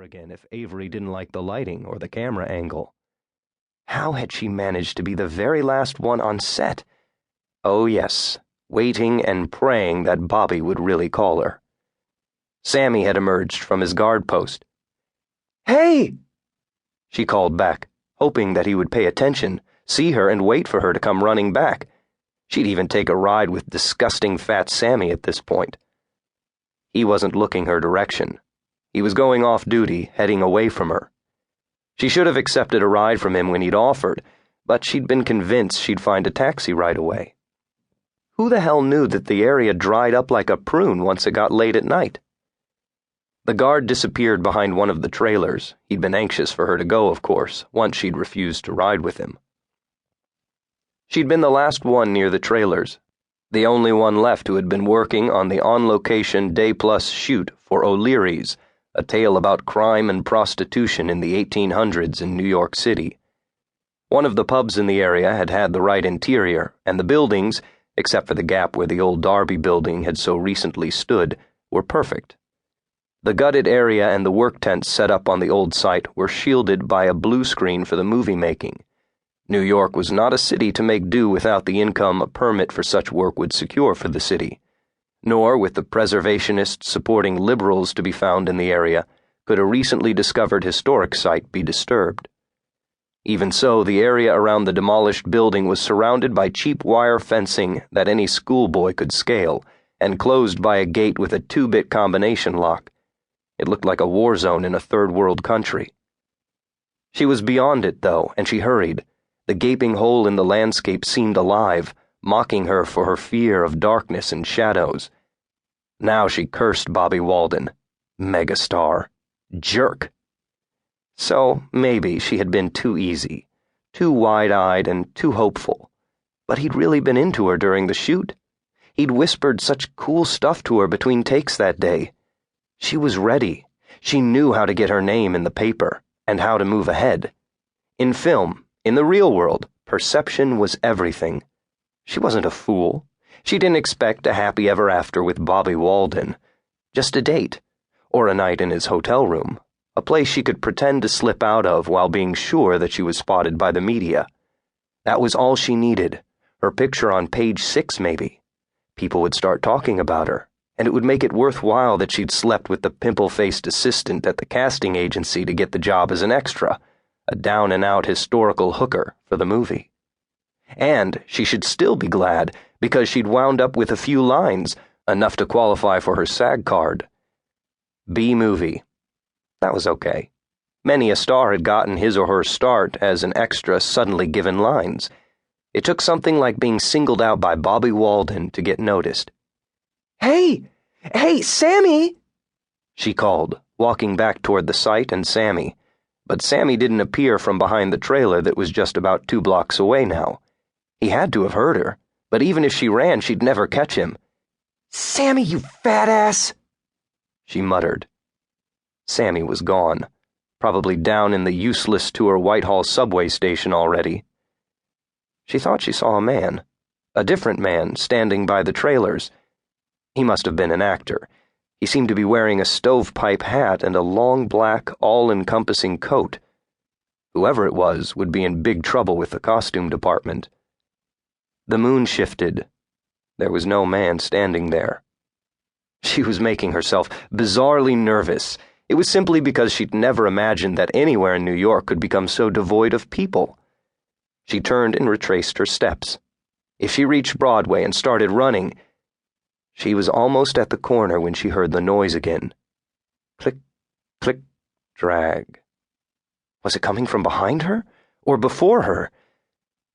over again if Avery didn't like the lighting or the camera angle. How had she managed to be the very last one on set? Oh yes, waiting and praying that Bobby would really call her. Sammy had emerged from his guard post. "Hey!" she called back, hoping that he would pay attention, see her, and wait for her to come running back. She'd even take a ride with disgusting fat Sammy at this point. He wasn't looking her direction. He was going off duty, heading away from her. She should have accepted a ride from him when he'd offered, but she'd been convinced she'd find a taxi right away. Who the hell knew that the area dried up like a prune once it got late at night? The guard disappeared behind one of the trailers. He'd been anxious for her to go, of course, once she'd refused to ride with him. She'd been the last one near the trailers, the only one left who had been working on the on-location day-plus shoot for O'Leary's, a tale about crime and prostitution in the 1800s in New York City. One of the pubs in the area had had the right interior, and the buildings, except for the gap where the old Darby building had so recently stood, were perfect. The gutted area and the work tents set up on the old site were shielded by a blue screen for the movie making. New York was not a city to make do without the income a permit for such work would secure for the city, nor, with the preservationists supporting liberals to be found in the area, could a recently discovered historic site be disturbed. Even so, the area around the demolished building was surrounded by cheap wire fencing that any schoolboy could scale, and closed by a gate with a 2-bit combination lock. It looked like a war zone in a third-world country. She was beyond it, though, and she hurried. The gaping hole in the landscape seemed alive, mocking her for her fear of darkness and shadows. Now she cursed Bobby Walden. Megastar. Jerk. So, maybe she had been too easy, too wide-eyed and too hopeful. But he'd really been into her during the shoot. He'd whispered such cool stuff to her between takes that day. She was ready. She knew how to get her name in the paper, and how to move ahead. In film, in the real world, perception was everything. She wasn't a fool. She didn't expect a happy ever after with Bobby Walden. Just a date, or a night in his hotel room, a place she could pretend to slip out of while being sure that she was spotted by the media. That was all she needed. Her picture on page 6, maybe. People would start talking about her, and it would make it worthwhile that she'd slept with the pimple-faced assistant at the casting agency to get the job as an extra, a down-and-out historical hooker for the movie. And she should still be glad, because she'd wound up with a few lines, enough to qualify for her SAG card. B-movie. That was okay. Many a star had gotten his or her start as an extra suddenly given lines. It took something like being singled out by Bobby Walden to get noticed. "Hey! Hey, Sammy!" she called, walking back toward the site and Sammy. But Sammy didn't appear from behind the trailer that was just about 2 blocks away now. He had to have heard her, but even if she ran, she'd never catch him. "Sammy, you fat ass!" she muttered. Sammy was gone, probably down in the useless-to-her Whitehall subway station already. She thought she saw a man, a different man, standing by the trailers. He must have been an actor. He seemed to be wearing a stovepipe hat and a long black, all-encompassing coat. Whoever it was would be in big trouble with the costume department. The moon shifted. There was no man standing there. She was making herself bizarrely nervous. It was simply because she'd never imagined that anywhere in New York could become so devoid of people. She turned and retraced her steps. If she reached Broadway and started running, she was almost at the corner when she heard the noise again. Click, click, drag. Was it coming from behind her? Or before her?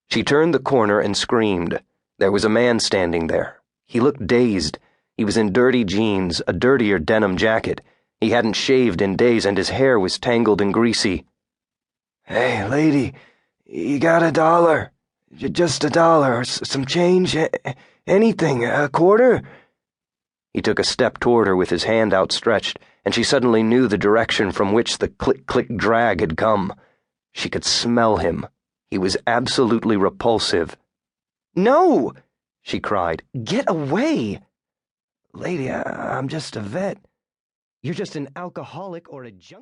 She turned the corner and screamed. There was a man standing there. He looked dazed. He was in dirty jeans, a dirtier denim jacket. He hadn't shaved in days, and his hair was tangled and greasy. "Hey, lady, you got $1? Just $1, or some change? Anything, a quarter?" He took a step toward her with his hand outstretched, and she suddenly knew the direction from which the click-click drag had come. She could smell him. He was absolutely repulsive. "No!" she cried. "Get away!" "Lady, I'm just a vet." "You're just an alcoholic or a junk."